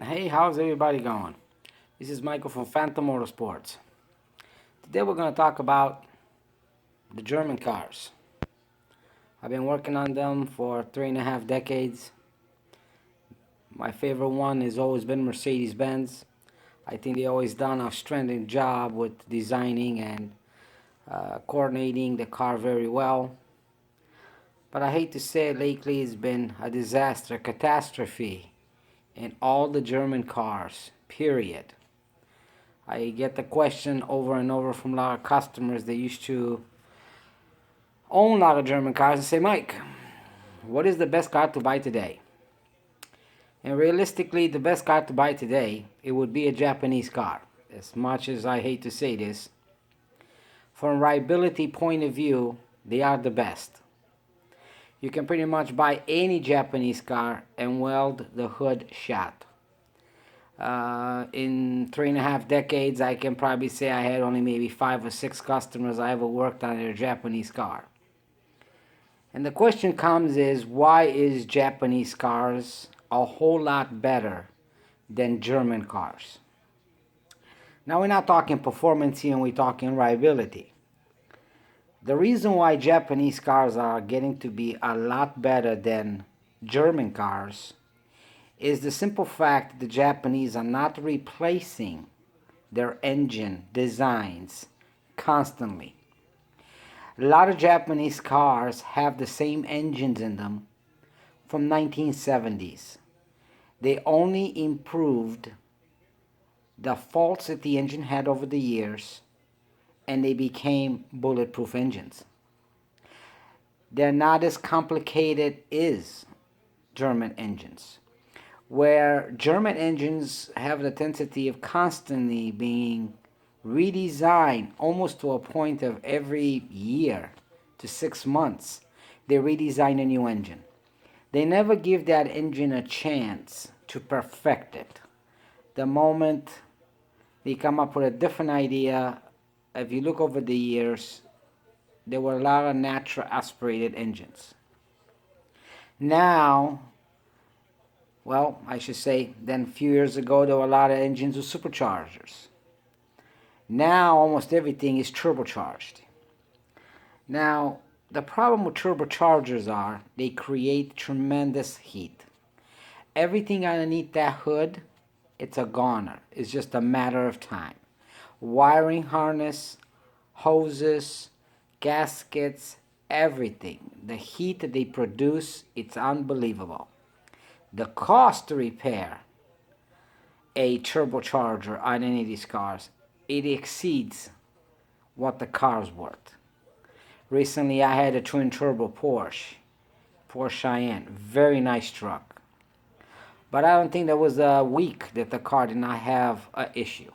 Hey, how's everybody going? This is Michael from Phantom Motorsports. Today we're going to talk about the German cars. I've been working on them for 3.5 decades. My favorite one has always been Mercedes-Benz. I think they always done a outstanding job with designing and coordinating the car very well. But I hate to say it, lately it's been a disaster, catastrophe in all the German cars, period. I get the question over and over from a lot of customers. They used to own a lot of German cars and say, Mike, what is the best car to buy today? And realistically, the best car to buy today, it would be a Japanese car. As much as I hate to say this, from a rideability point of view, they are the best. You can pretty much buy any Japanese car and weld the hood shut. In 3.5 decades, I can probably say I had only maybe 5 or 6 customers I ever worked on their Japanese car. And the question comes is, why is Japanese cars a whole lot better than German cars? Now we're not talking performance here, and we're talking reliability. The reason why Japanese cars are getting to be a lot better than German cars is the simple fact that the Japanese are not replacing their engine designs constantly. A lot of Japanese cars have the same engines in them from 1970s. They only improved the faults that the engine had over the years, and they became bulletproof engines. They're not as complicated as German engines, where German engines have the tendency of constantly being redesigned almost to a point of every year to 6 months. They redesign a new engine. They never give that engine a chance to perfect it. The moment they come up with a different idea, if you look over the years, there were a lot of natural aspirated engines. Now, well, I should say, then a few years ago, there were a lot of engines with superchargers. Now, almost everything is turbocharged. Now, the problem with turbochargers are they create tremendous heat. Everything underneath that hood, it's a goner. It's just a matter of time. Wiring harness, hoses, gaskets, everything. The heat that they produce, it's unbelievable. The cost to repair a turbocharger on any of these cars, it exceeds what the car's worth. Recently, I had a twin turbo Porsche Cheyenne, very nice truck. But I don't think there was a week that the car did not have an issue.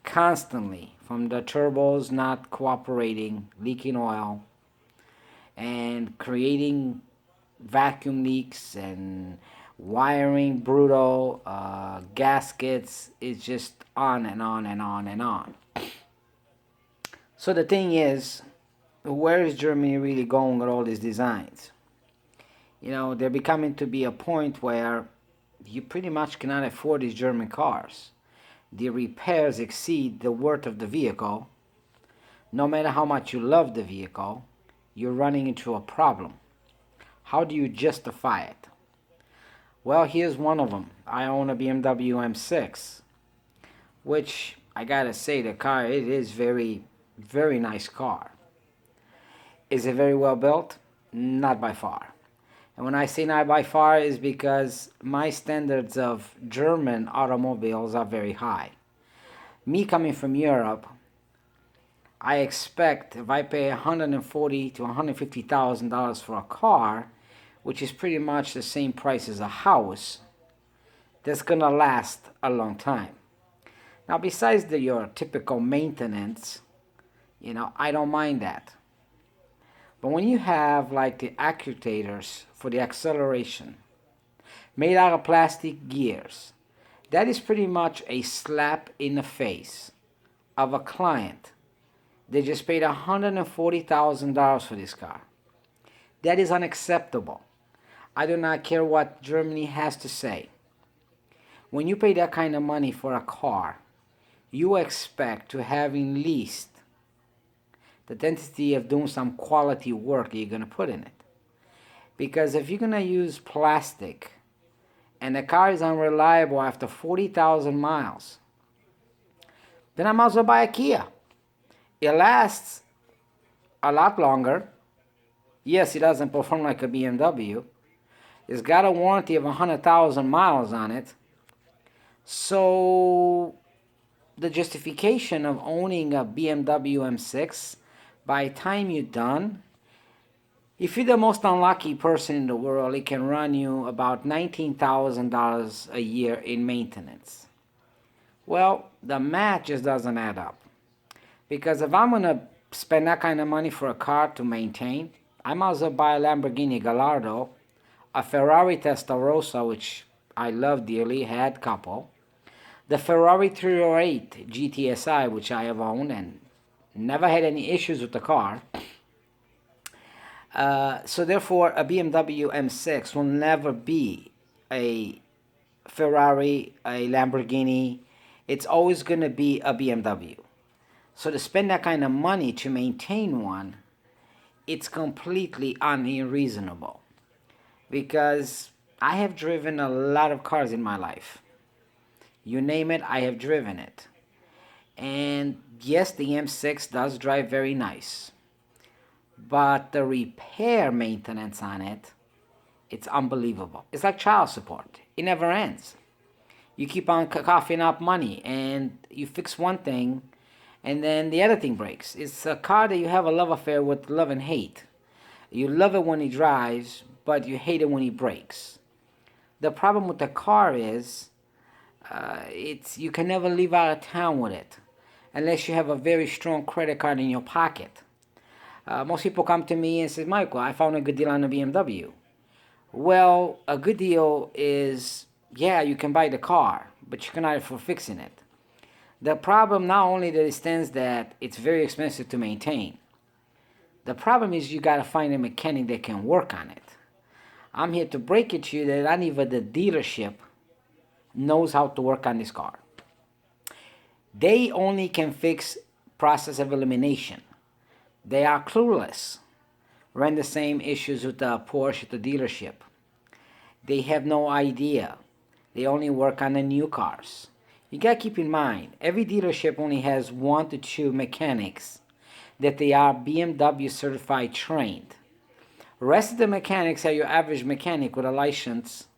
Constantly, from the turbos not cooperating, leaking oil, and creating vacuum leaks and wiring brutal, gaskets, it's just on and on and on and on. So the thing is, where is Germany really going with all these designs? They're becoming to be a point where you pretty much cannot afford these German cars. The repairs exceed the worth of the vehicle. No matter how much you love the vehicle, you're running into a problem. How do you justify it? Well, here's one of them. I own a BMW M6, which I gotta say, the car, it is very, very nice car. Is it very well built? Not by far. And when I say not by far is because my standards of German automobiles are very high. Me coming from Europe, I expect if I pay $140,000 to $150,000 for a car, which is pretty much the same price as a house, that's gonna last a long time. Now, besides your typical maintenance, I don't mind that. But when you have like the actuators for the acceleration made out of plastic gears, that is pretty much a slap in the face of a client. They just paid $140,000 for this car. That is unacceptable. I do not care what Germany has to say. When you pay that kind of money for a car, you expect to have at least the tendency of doing some quality work you're going to put in it. Because if you're going to use plastic and the car is unreliable after 40,000 miles, then I might as well buy a Kia. It lasts a lot longer. Yes, it doesn't perform like a BMW. It's got a warranty of 100,000 miles on it. So the justification of owning a BMW M6, by the time you're done, if you're the most unlucky person in the world, it can run you about $19,000 a year in maintenance. Well, the math just doesn't add up. Because if I'm going to spend that kind of money for a car to maintain, I might as well buy a Lamborghini Gallardo, a Ferrari Testarossa, which I love dearly, had a couple, the Ferrari 308 GTSI, which I have owned and never had any issues with the car. So therefore, a BMW M6 will never be a Ferrari, a Lamborghini. It's always going to be a BMW. So to spend that kind of money to maintain one, it's completely unreasonable. Because I have driven a lot of cars in my life. You name it, I have driven it. And yes, the M6 does drive very nice. But the repair maintenance on it, it's unbelievable. It's like child support. It never ends. You keep on coughing up money and you fix one thing and then the other thing breaks. It's a car that you have a love affair with, love and hate. You love it when he drives, but you hate it when he breaks. The problem with the car is you can never leave out of town with it unless you have a very strong credit card in your pocket. Most people come to me and say, Michael, I found a good deal on a BMW. Well, a good deal is, yeah, you can buy the car, but you cannot afford fixing it. The problem not only that it stands that it's very expensive to maintain. The problem is you got to find a mechanic that can work on it. I'm here to break it to you that not even the dealership knows how to work on this car. They only can fix process of elimination. They are clueless. Run the same issues with the Porsche at the dealership. They have no idea. They only work on the new cars. You got to keep in mind, every dealership only has 1 to 2 mechanics that they are BMW certified trained. The rest of the mechanics are your average mechanic with a license.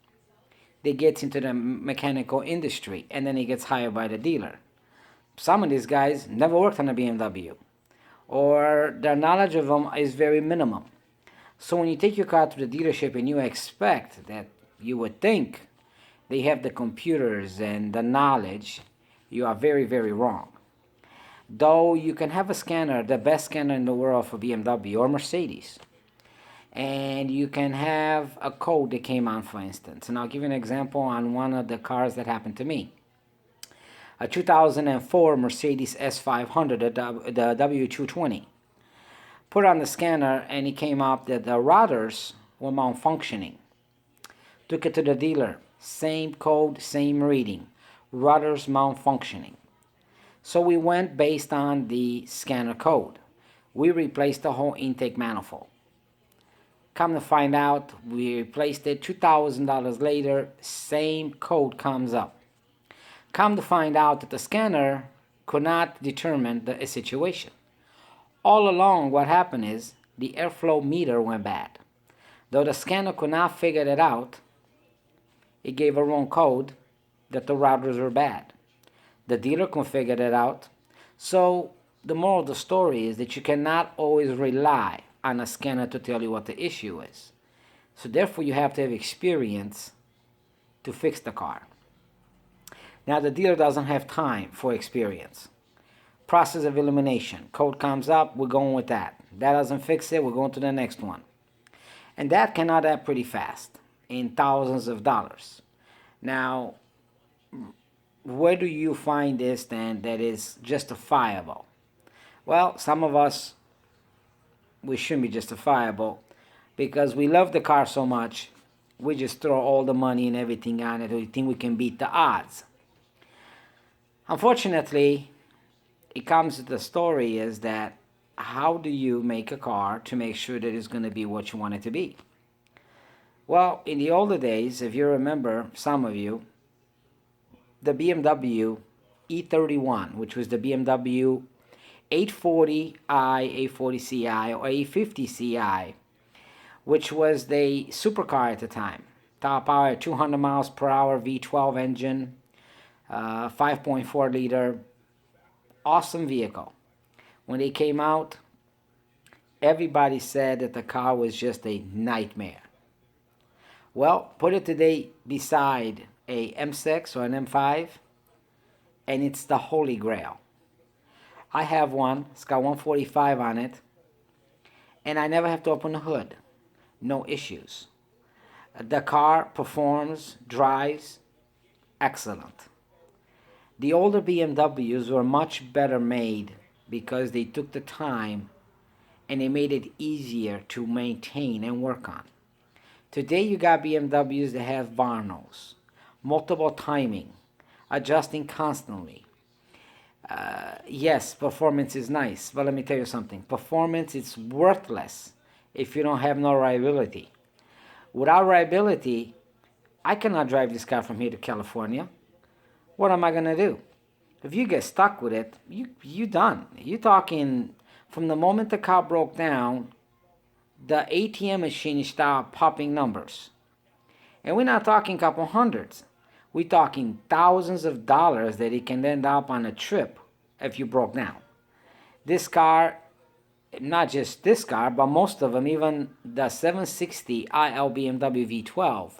They get into the mechanical industry and then he gets hired by the dealer. Some of these guys never worked on a BMW or their knowledge of them is very minimum. So when you take your car to the dealership and you expect that you would think they have the computers and the knowledge, you are very, very wrong. Though you can have a scanner, the best scanner in the world for BMW or Mercedes, and you can have a code that came on, for instance. And I'll give you an example on one of the cars that happened to me. A 2004 Mercedes S500, the W220. Put on the scanner and it came up that the routers were malfunctioning. Took it to the dealer. Same code, same reading. Routers malfunctioning. So we went based on the scanner code. We replaced the whole intake manifold. Come to find out, we replaced it $2,000 later, same code comes up. Come to find out that the scanner could not determine the situation. All along, what happened is the airflow meter went bad. Though the scanner could not figure it out, it gave a wrong code that the routers were bad. The dealer couldn't figure it out. So the moral of the story is that you cannot always rely on a scanner to tell you what the issue is. So therefore you have to have experience to fix the car. Now the dealer doesn't have time for experience. Process of elimination. Code comes up, we're going with that. That doesn't fix it, we're going to the next one. And that can add up pretty fast, in thousands of dollars. Now, where do you find this then that is justifiable? Well, some of us, we shouldn't be justifiable because we love the car so much We just throw all the money and everything on it. We think we can beat the odds. Unfortunately, it comes to the story is that how do you make a car to make sure that it's going to be what you want it to be? Well, in the older days, if you remember, some of you, the BMW E31, which was the BMW 840i, 840ci, or 850ci, which was the supercar at the time. Top power, 200 miles per hour V12 engine, 5.4 liter, awesome vehicle. When they came out, everybody said that the car was just a nightmare. Well, put it today beside a M6 or an M5, and it's the holy grail. I have one, it's got 145 on it, and I never have to open the hood. No issues. The car performs, drives, excellent. The older BMWs were much better made because they took the time and they made it easier to maintain and work on. Today you got BMWs that have varnos, multiple timing, adjusting constantly. Yes, performance is nice, but let me tell you something. Performance is worthless if you don't have no reliability. Without reliability, I cannot drive this car from here to California. What am I going to do? If you get stuck with it, you done. You're talking from the moment the car broke down, the ATM machine started popping numbers. And we're not talking a couple hundreds. We're talking thousands of dollars that it can end up on a trip if you broke down. This car, not just this car, but most of them, even the 760 IL BMW V12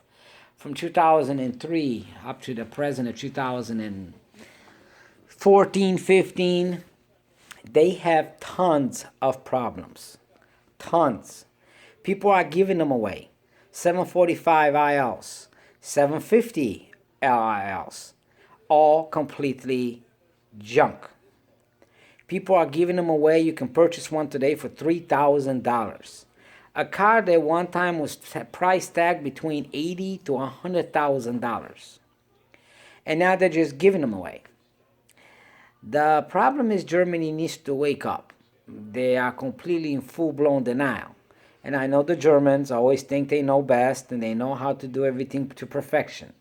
from 2003 up to the present of 2014, 15, they have tons of problems. Tons. People are giving them away. 745 ILs, 750 LILs, all completely junk. People are giving them away. You can purchase one today for $3,000. A car that one time was price tagged between $80,000 to $100,000. And now they're just giving them away. The problem is Germany needs to wake up. They are completely in full-blown denial. And I know the Germans always think they know best and they know how to do everything to perfection.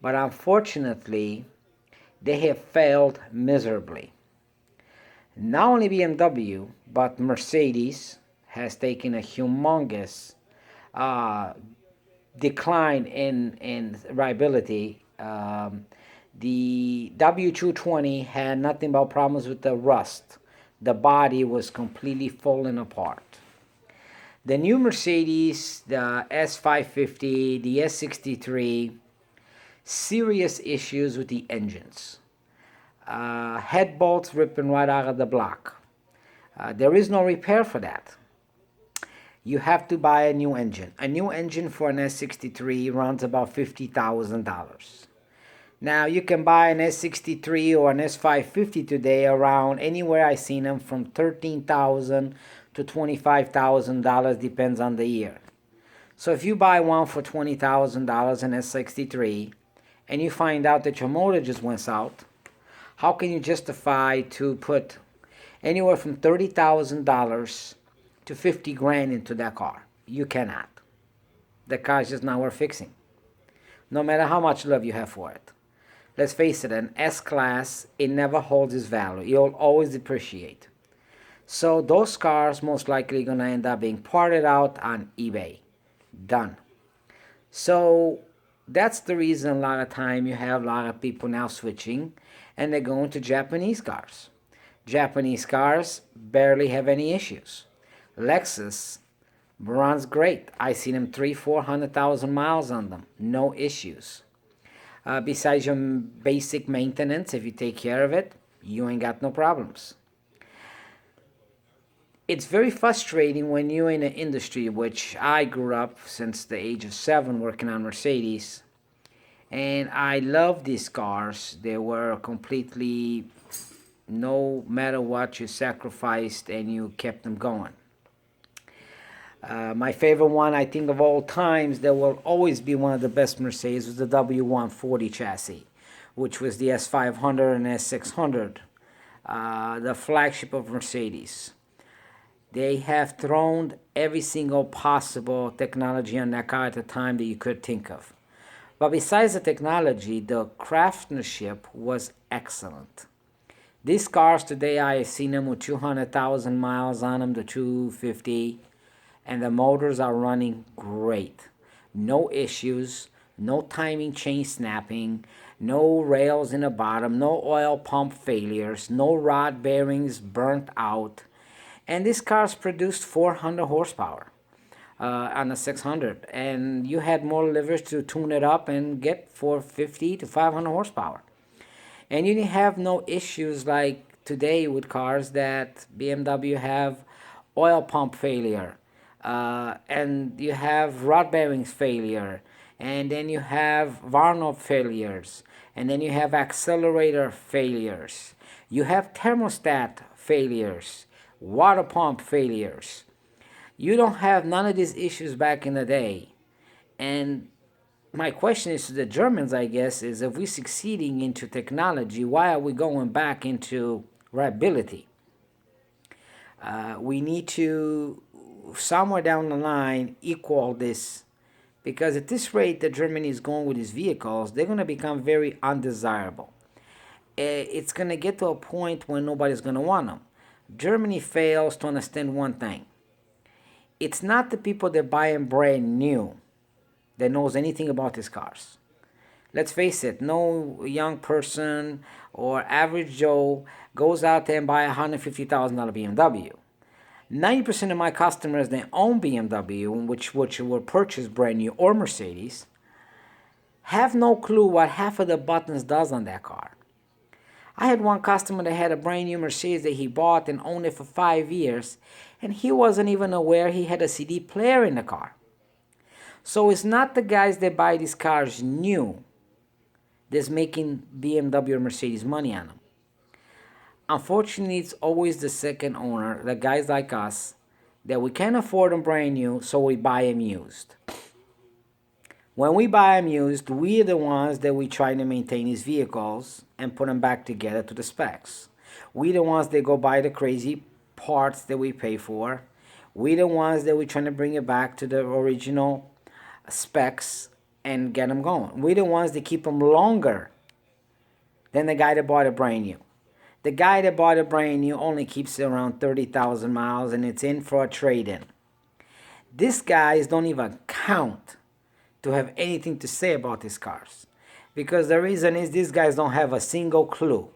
But unfortunately, they have failed miserably. Not only BMW, but Mercedes has taken a humongous decline in reliability. The W220 had nothing but problems with the rust. The body was completely falling apart. The new Mercedes, the S550, the S63, serious issues with the engines. Head bolts ripping right out of the block. There is no repair for that. You have to buy a new engine. A new engine for an S63 runs about $50,000. Now you can buy an S63 or an S550 today around anywhere I've seen them from $13,000 to $25,000, depends on the year. So if you buy one for $20,000, an S63, and you find out that your motor just went out, how can you justify to put anywhere from $30,000 to $50,000 into that car? You cannot. The car is just not worth fixing, no matter how much love you have for it. Let's face it, an S-Class, it never holds its value. It'll always depreciate. So those cars most likely going to end up being parted out on eBay. Done. So that's the reason a lot of time you have a lot of people now switching and they're going to Japanese cars. Japanese cars barely have any issues. Lexus runs great. I see them 300,000-400,000 miles on them. No issues. Besides your basic maintenance, if you take care of it, you ain't got no problems. It's very frustrating when you're in an industry which I grew up since the age of 7 working on Mercedes. And I love these cars. They were completely, no matter what, you sacrificed and you kept them going. My favorite one, I think, of all times, that will always be one of the best Mercedes, was the W140 chassis, which was the S500 and S600, the flagship of Mercedes. They have thrown every single possible technology on that car at the time that you could think of. But besides the technology, the craftsmanship was excellent. These cars today, I have seen them with 200,000 miles on them, the 250, and the motors are running great. No issues, no timing chain snapping, no rails in the bottom, no oil pump failures, no rod bearings burnt out. And this car's produced 400 horsepower on the 600. And you had more levers to tune it up and get 450 to 500 horsepower. And you didn't have no issues like today with cars that BMW have oil pump failure, and you have rod bearings failure, and then you have Varnov failures, and then you have accelerator failures. You have thermostat failures, water pump failures. You don't have none of these issues back in the day. And my question is to the Germans, I guess, is if we're succeeding into technology, why are we going back into reliability? We need to, somewhere down the line, equal this, because at this rate that Germany is going with these vehicles, they're going to become very undesirable. It's going to get to a point when nobody's going to want them. Germany fails to understand one thing. It's not the people that buy them brand new that knows anything about these cars. Let's face it, no young person or average Joe goes out there and buy a $150,000 BMW. 90% of my customers that own BMW, which were purchased brand new, or Mercedes, have no clue what half of the buttons does on that car. I had one customer that had a brand new Mercedes that he bought and owned it for 5 years, and he wasn't even aware he had a CD player in the car. So it's not the guys that buy these cars new that's making BMW or Mercedes money on them. Unfortunately, it's always the second owner, the guys like us, that we can't afford them brand new, so we buy them used. When we buy them used, we're the ones that we try to maintain these vehicles and put them back together to the specs. We're the ones that go buy the crazy parts that we pay for. We're the ones that we're trying to bring it back to the original specs and get them going. We're the ones that keep them longer than the guy that bought it brand new. The guy that bought it brand new only keeps it around 30,000 miles and it's in for a trade-in. These guys don't even count to have anything to say about these cars, because the reason is these guys don't have a single clue.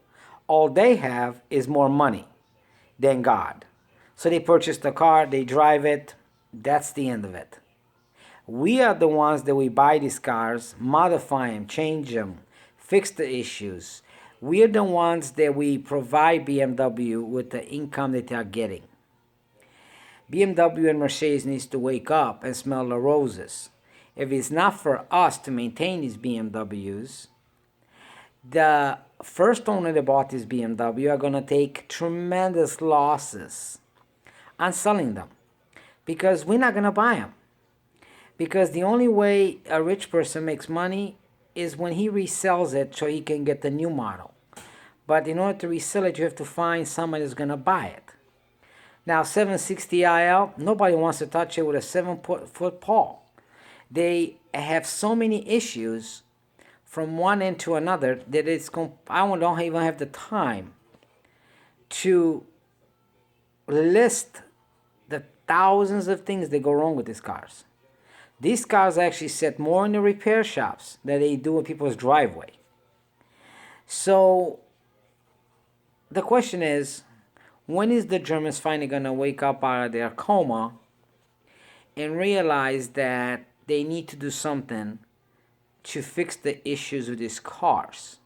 All they have is more money than God. So they purchase the car, they drive it, that's the end of it. We are the ones that we buy these cars, modify them, change them, fix the issues. We are the ones that we provide BMW with the income that they are getting. BMW and Mercedes needs to wake up and smell the roses. If it's not for us to maintain these BMWs, the first owner that bought this BMW are going to take tremendous losses on selling them, because we're not going to buy them. Because the only way a rich person makes money is when he resells it so he can get the new model. But in order to resell it, you have to find somebody who's going to buy it. Now, 760IL, nobody wants to touch it with a 7-foot pole. They have so many issues from one end to another that I don't even have the time to list the thousands of things that go wrong with these cars. These cars actually sit more in the repair shops than they do in people's driveway. So the question is, when is the Germans finally going to wake up out of their coma and realize that they need to do something to fix the issues with these cars?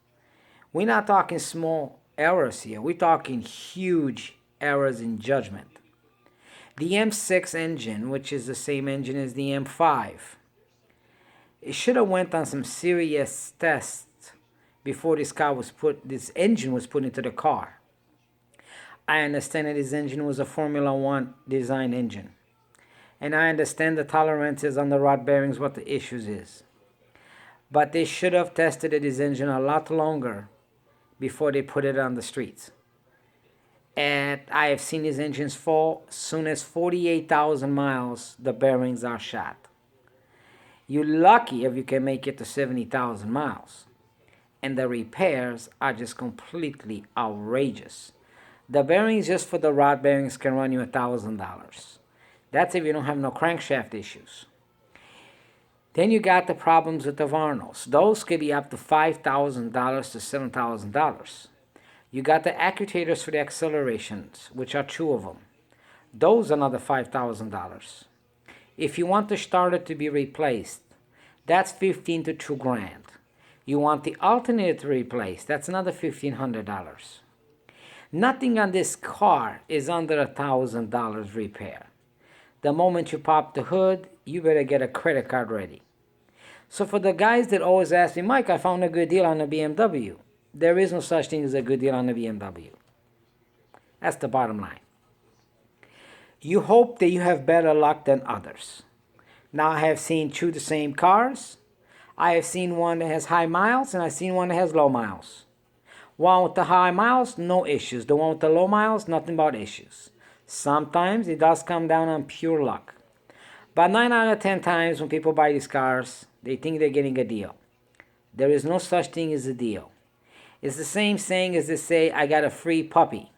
We're not talking small errors here. We're talking huge errors in judgment. The M6 engine, which is the same engine as the M5, it should have went on some serious tests before this engine was put into the car. I understand that this engine was a Formula One design engine. And I understand the tolerances on the rod bearings, what the issues is. But they should have tested this engine a lot longer before they put it on the streets. And I have seen these engines fall soon as 48,000 miles, the bearings are shot. You're lucky if you can make it to 70,000 miles. And the repairs are just completely outrageous. The bearings just for the rod bearings can run you $1,000. That's if you don't have no crankshaft issues. Then you got the problems with the Varnos. Those could be up to $5,000 to $7,000. You got the actuators for the accelerations, which are 2 of them. Those are another $5,000. If you want the starter to be replaced, that's $15 to $2,000. You want the alternator to replace, that's another $1,500. Nothing on this car is under $1,000 repair. The moment you pop the hood, you better get a credit card ready. So for the guys that always ask me, Mike, I found a good deal on a BMW. There is no such thing as a good deal on a BMW. That's the bottom line. You hope that you have better luck than others. Now I have seen 2 the same cars. I have seen one that has high miles and I've seen one that has low miles. One with the high miles, no issues. The one with the low miles, nothing but issues. Sometimes it does come down on pure luck. But 9 out of 10 times when people buy these cars, they think they're getting a deal. There is no such thing as a deal. It's the same saying as they say, I got a free puppy.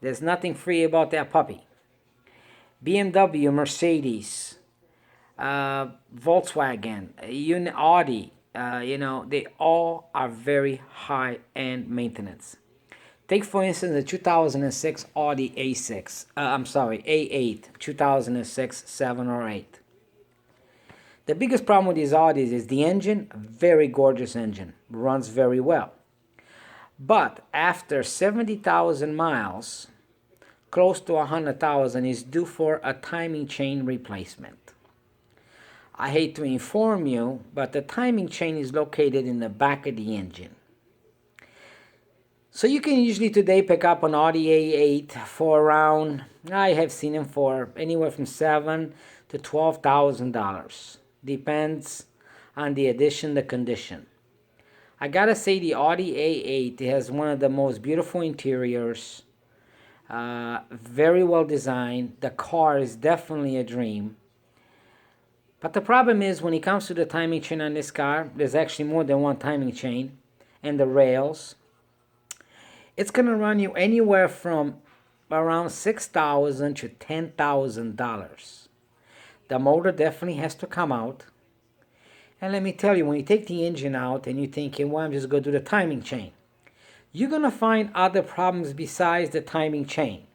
There's nothing free about that puppy. BMW, Mercedes, Volkswagen, Audi, they all are very high-end maintenance. Take, for instance, the 2006 Audi A8, 2006, 7 or 8. The biggest problem with these Audis is the engine, very gorgeous engine, runs very well. But after 70,000 miles, close to 100,000 is due for a timing chain replacement. I hate to inform you, but the timing chain is located in the back of the engine. So you can usually today pick up an Audi A8 for around, I have seen them for anywhere from $7,000 to $12,000. Depends on the edition, the condition. I gotta say the Audi A8 has one of the most beautiful interiors, very well designed. The car is definitely a dream. But the problem is when it comes to the timing chain on this car, there's actually more than one timing chain, and the rails. It's gonna run you anywhere from around $6,000 to $10,000. The motor definitely has to come out. And let me tell you, when you take the engine out and you're thinking, well, I'm just going to do the timing chain, you're going to find other problems besides the timing chain.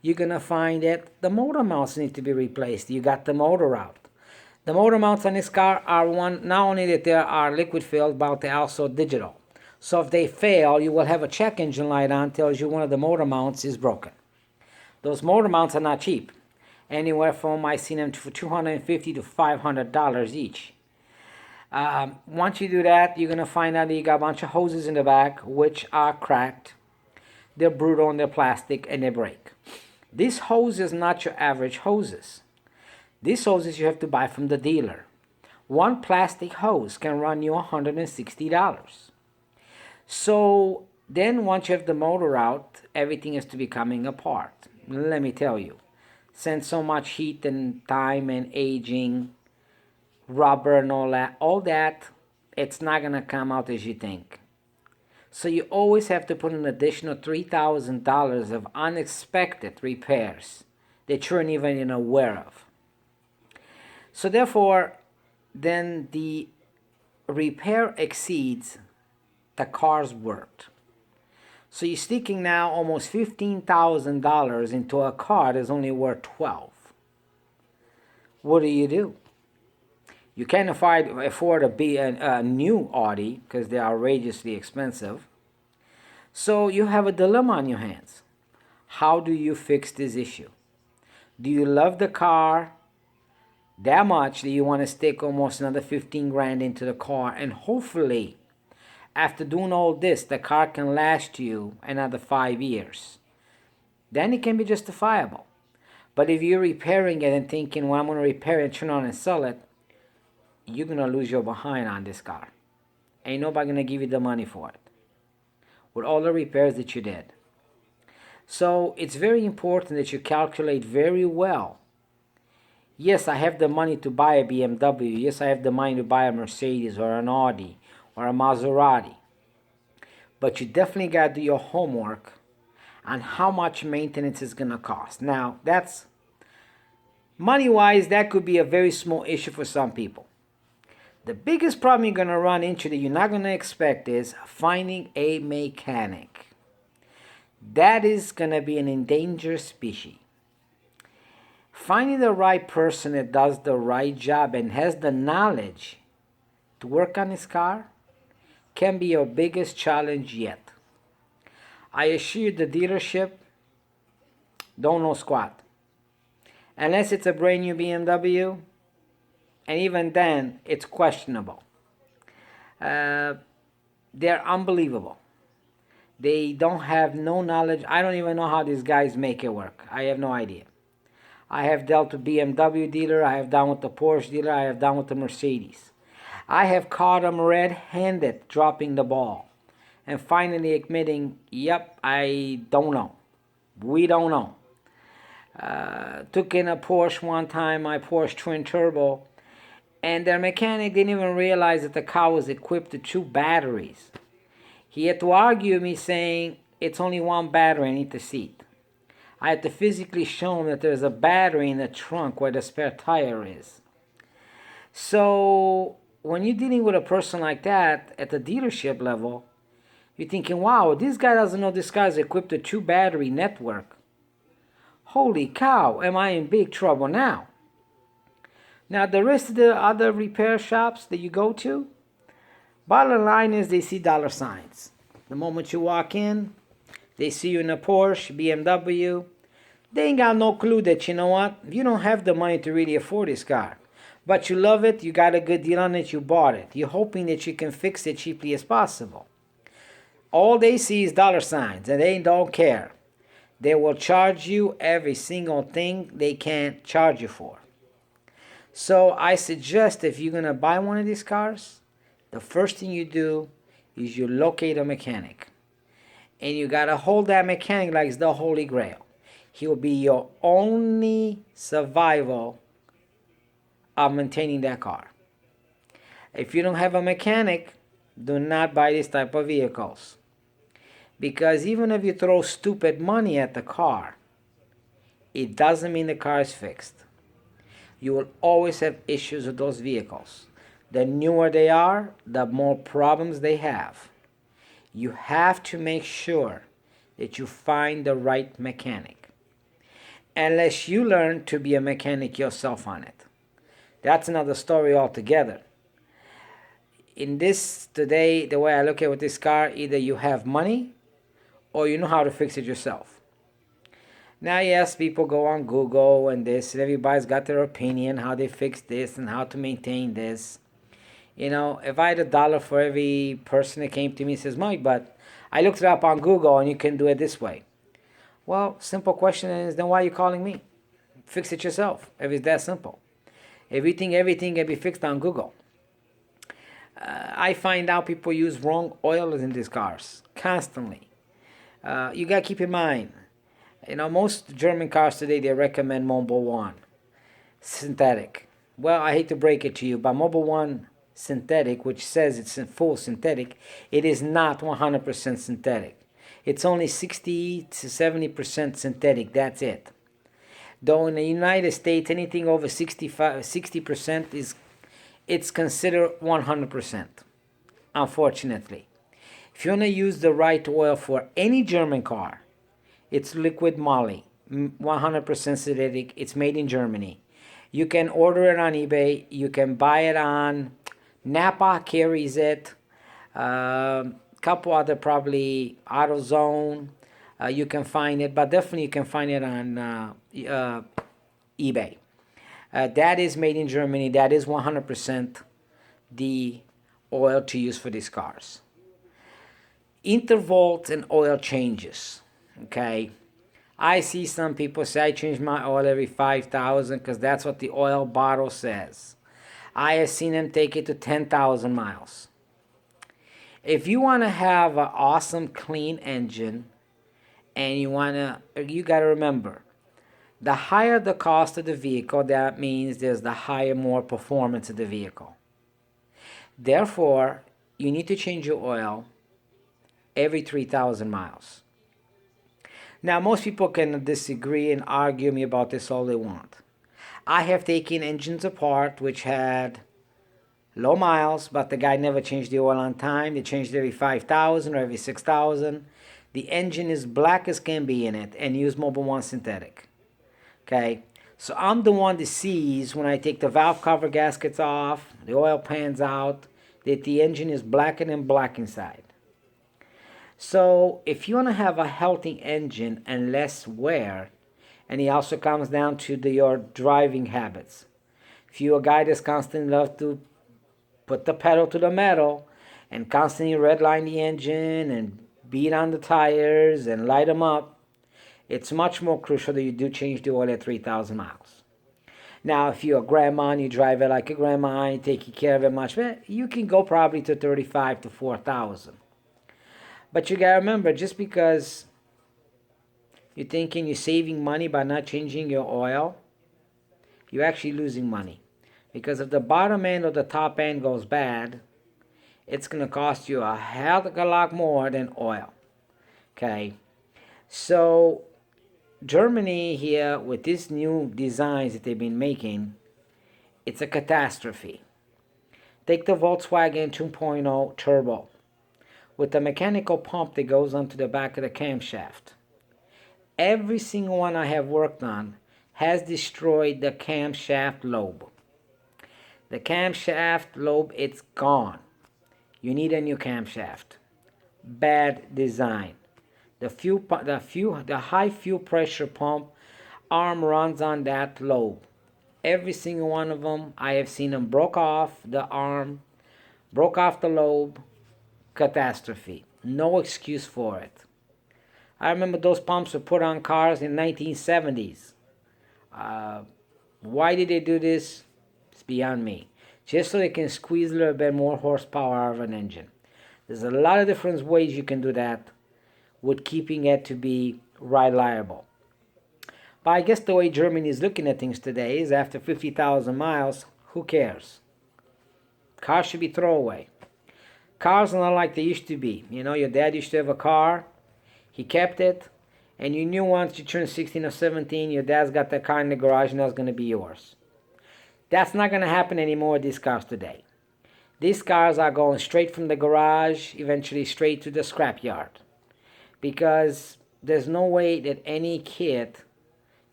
You're going to find that the motor mounts need to be replaced. You got the motor out. The motor mounts on this car are not only that they are liquid filled, but they're also digital. So if they fail, you will have a check engine light on, tells you one of the motor mounts is broken. Those motor mounts are not cheap. Anywhere from, I've seen them for $250 to $500 each. Once you do that, you're going to find out that you got a bunch of hoses in the back, which are cracked. They're brutal and they're plastic and they break. These hoses are not your average hoses. These hoses you have to buy from the dealer. One plastic hose can run you $160. So then once you have the motor out, everything is to be coming apart. Let me tell you, since so much heat and time and aging, rubber and all that, it's not going to come out as you think. So you always have to put an additional $3,000 of unexpected repairs that you're not even aware of. So therefore, then the repair exceeds the car's worth. So you're sticking now almost $15,000 into a car that's only worth $12,000. What do? You can't afford a new Audi because they're outrageously expensive. So you have a dilemma on your hands. How do you fix this issue? Do you love the car that much that you want to stick almost another 15 grand into the car, and hopefully after doing all this, the car can last you another 5 years? Then it can be justifiable. But if you're repairing it and thinking, well, I'm going to repair it, turn on and sell it, you're going to lose your behind on this car. Ain't nobody going to give you the money for it with all the repairs that you did. So it's very important that you calculate very well. Yes, I have the money to buy a BMW. Yes, I have the money to buy a Mercedes or an Audi or a Maserati. But you definitely got to do your homework on how much maintenance is going to cost. Now, that's money-wise, that could be a very small issue for some people. The biggest problem you're going to run into that you're not going to expect is finding a mechanic. That is going to be an endangered species. Finding the right person that does the right job and has the knowledge to work on his car can be your biggest challenge yet. I assure you the dealership don't know squat. Unless it's a brand new BMW, and even then, it's questionable. They're unbelievable. They don't have no knowledge. I don't even know how these guys make it work. I have no idea. I have dealt with BMW dealer. I have done with the Porsche dealer. I have done with the Mercedes. I have caught them red-handed dropping the ball and finally admitting, yep, I don't know. We don't know. Took in a Porsche one time, my Porsche twin turbo, and their mechanic didn't even realize that the car was equipped with 2 batteries. He had to argue with me saying, it's only 1 battery, I need the seat. I had to physically show him that there's a battery in the trunk where the spare tire is. So when you're dealing with a person like that at the dealership level, you're thinking, wow, this guy doesn't know this guy's equipped with 2 battery network. Holy cow, am I in big trouble now? Now, the rest of the other repair shops that you go to, bottom line is they see dollar signs. The moment you walk in, they see you in a Porsche, BMW. They ain't got no clue that, you know what, you don't have the money to really afford this car. But you love it, you got a good deal on it, you bought it. You're hoping that you can fix it cheaply as possible. All they see is dollar signs, and they don't care. They will charge you every single thing they can charge you for. So I suggest if you're going to buy one of these cars, the first thing you do is you locate a mechanic. And you got to hold that mechanic like it's the Holy Grail. He will be your only survival of maintaining that car. If you don't have a mechanic, do not buy this type of vehicles. Because even if you throw stupid money at the car, it doesn't mean the car is fixed. You will always have issues with those vehicles. The newer they are, the more problems they have. You have to make sure that you find the right mechanic. Unless you learn to be a mechanic yourself on it. That's another story altogether. In this today, the way I look at with this car, either you have money or you know how to fix it yourself. Now, yes, people go on Google and this, and everybody's got their opinion, how they fix this and how to maintain this. You know, if I had $1 for every person that came to me and says, Mike, but I looked it up on Google and you can do it this way. Well, simple question is, then why are you calling me? Fix it yourself, if it's that simple. Everything can be fixed on Google. I find out people use wrong oils in these cars, constantly. You got to keep in mind, you know, most German cars today, they recommend Mobil 1, synthetic. Well, I hate to break it to you, but Mobil 1 synthetic, which says it's full synthetic, it is not 100% synthetic. It's only 60 to 70% synthetic, that's it. Though in the United States, anything over 60% it's considered 100%, unfortunately. If you want to use the right oil for any German car, it's liquid moly, 100% synthetic. It's made in Germany. You can order it on eBay. You can buy it on Napa carries it. Couple other probably AutoZone. You can find it, but definitely you can find it on eBay. That is made in Germany. That is 100% the oil to use for these cars. Intervals and oil changes. Okay, I see some people say I change my oil every 5,000 because that's what the oil bottle says. I have seen them take it to 10,000 miles. If you want to have an awesome clean engine and you got to remember, the higher the cost of the vehicle, that means there's the higher more performance of the vehicle. Therefore, you need to change your oil every 3,000 miles. Now, most people can disagree and argue me about this all they want. I have taken engines apart which had low miles, but the guy never changed the oil on time. They changed it every 5,000 or every 6,000. The engine is black as can be in it and use Mobil 1 synthetic. Okay, so I'm the one that sees when I take the valve cover gaskets off, the oil pans out, that the engine is blacker than black inside. So if you want to have a healthy engine and less wear, and it also comes down to your driving habits. If you're a guy that's constantly love to put the pedal to the metal and constantly redline the engine and beat on the tires and light them up, it's much more crucial that you do change the oil at 3,000 miles. Now, if you're a grandma and you drive it like a grandma and you take care of it much better, you can go probably to 35 to 4,000. But you gotta remember, just because you're thinking you're saving money by not changing your oil, you're actually losing money. Because if the bottom end or the top end goes bad, it's gonna cost you a hell of a lot more than oil. Okay, so Germany here with these new designs that they've been making, it's a catastrophe. Take the Volkswagen 2.0 turbo with the mechanical pump that goes onto the back of the camshaft. Every single one I have worked on has destroyed the camshaft lobe. The camshaft lobe, it's gone. You need a new camshaft. Bad design. The high fuel pressure pump arm runs on that lobe. Every single one of them, I have seen them broke off the arm, broke off the lobe. Catastrophe. No excuse for it. I remember those pumps were put on cars in 1970s. Why did they do this? It's beyond me. Just so they can squeeze a little bit more horsepower out of an engine. There's a lot of different ways you can do that with keeping it to be reliable. But I guess the way Germany is looking at things today is after 50,000 miles, who cares? Cars should be throwaway. Cars are not like they used to be. You know, your dad used to have a car, he kept it, and you knew once you turned 16 or 17, your dad's got that car in the garage and that's going to be yours. That's not going to happen anymore with these cars today. These cars are going straight from the garage, eventually straight to the scrapyard. Because there's no way that any kid,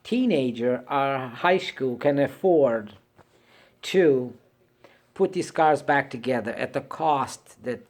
teenager, or high school can afford to put these cars back together at the cost that